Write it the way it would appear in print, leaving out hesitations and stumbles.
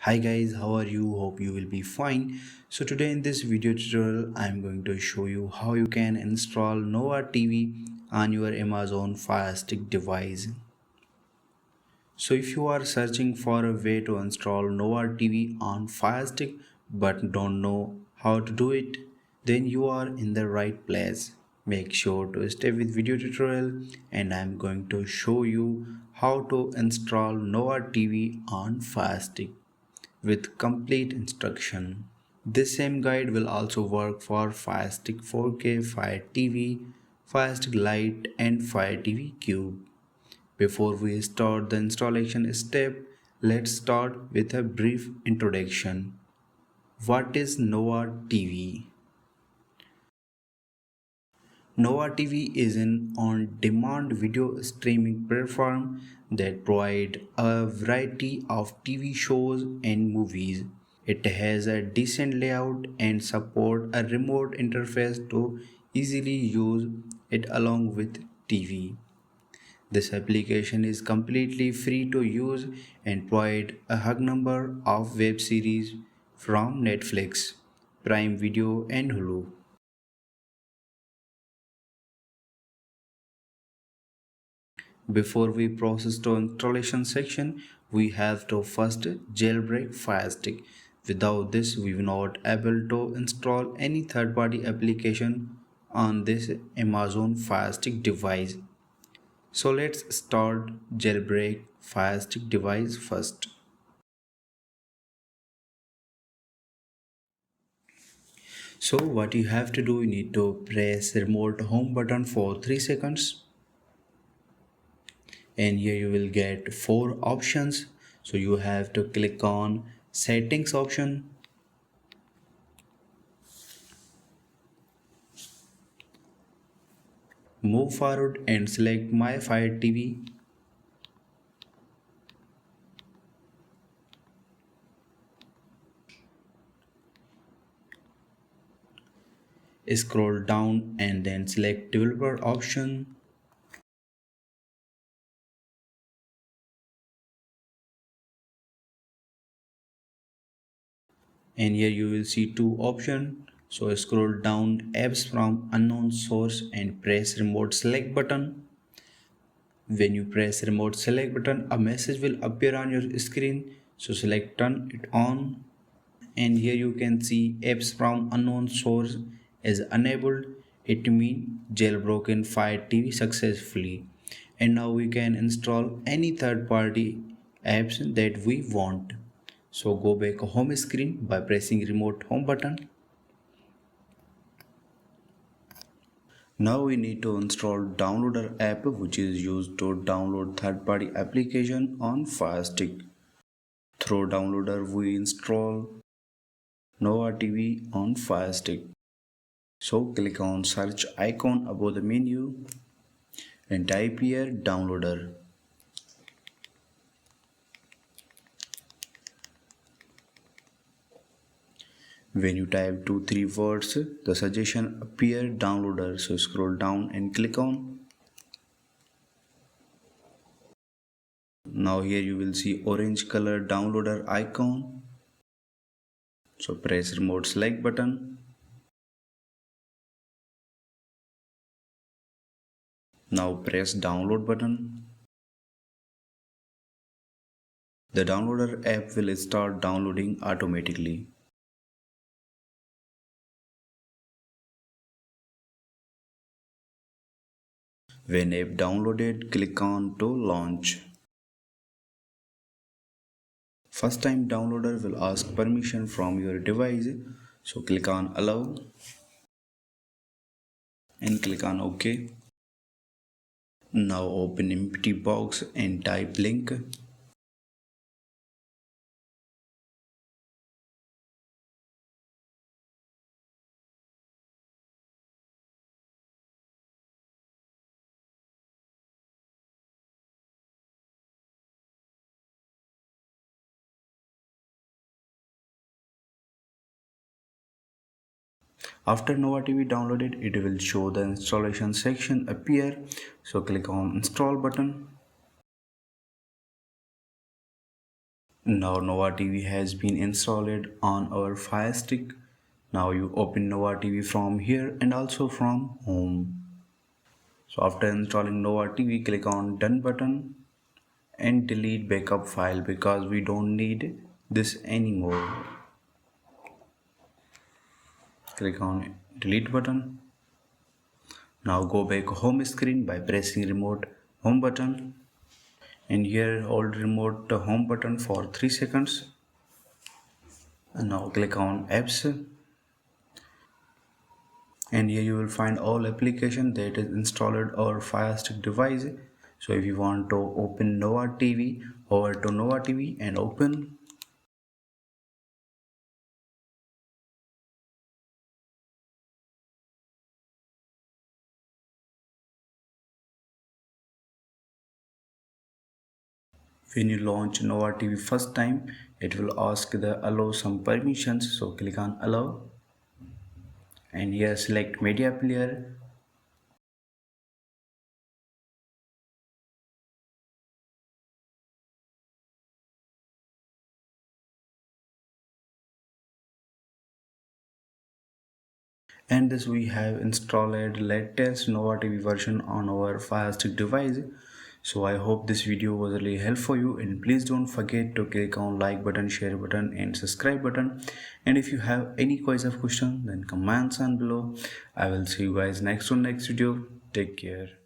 Hi guys, how are you? Hope you will be fine. So today in this video tutorial, I am going to show you how you can install Nova TV on your Amazon Firestick device. So if you are searching for a way to install Nova TV on Firestick but don't know how to do it, then you are in the right place. Make sure to stay with video tutorial and I am going to show you how to install Nova TV on Firestick with complete instruction. This same guide will also work for Firestick 4K, Fire TV, Firestick Lite and Fire TV Cube. Before we start the installation step, let's start with a brief introduction. What is Nova TV? Nova TV is an on-demand video streaming platform that provides a variety of TV shows and movies. It has a decent layout and support a remote interface to easily use it along with TV. This application is completely free to use and provide a hug number of web series from Netflix, Prime Video and Hulu. Before we process to installation section, we have to first jailbreak Firestick. Without this, we will not able to install any third-party application on this Amazon Firestick device. So let's start jailbreak Firestick device first. So what you have to do, you need to press remote home button for 3 seconds. And here you will get 4 options. So you have to click on settings option. Move forward and select my Fire TV. Scroll down and then select developer option. And here you will see 2 options. So scroll down apps from unknown source and press remote select button. When you press remote select button, a message will appear on your screen. So select turn it on. And here you can see apps from unknown source is enabled. It means jailbroken Fire TV successfully. And now we can install any third party apps that we want. So go back home screen by pressing remote home button. Now we need to install downloader app, which is used to download third party application on Firestick. Through downloader we install Nova TV on Firestick. So click on search icon above the menu and type here downloader. When you type 2-3 words, the suggestion appear downloader. So scroll down and click on. Now here you will see orange color downloader icon. So press remote select button. Now press download button. The downloader app will start downloading automatically. When app downloaded, click on to launch. First time downloader will ask permission from your device. So click on allow and click on OK. Now open empty box and type link. After Nova TV downloaded, it will show the installation section appear. So click on install button. Now Nova TV has been installed on our Fire Stick. Now you open Nova TV from here and also from home. So after installing Nova TV, click on Done button and delete backup file because we don't need this anymore. Click on Delete button. Now go back home screen by pressing remote home button, and here hold remote home button for 3 seconds. And now click on apps, and here you will find all application that is installed or Fire Stick device. So if you want to open Nova TV, over to Nova TV and open. When you launch Nova TV first time, it will ask the allow some permissions, so click on allow, and here select media player. And this we have installed latest Nova TV version on our Fire Stick device. So I hope this video was really helpful for you, and please don't forget to click on like button, share button and subscribe button. And if you have any question then comments on below. I will see you guys next video. Take care.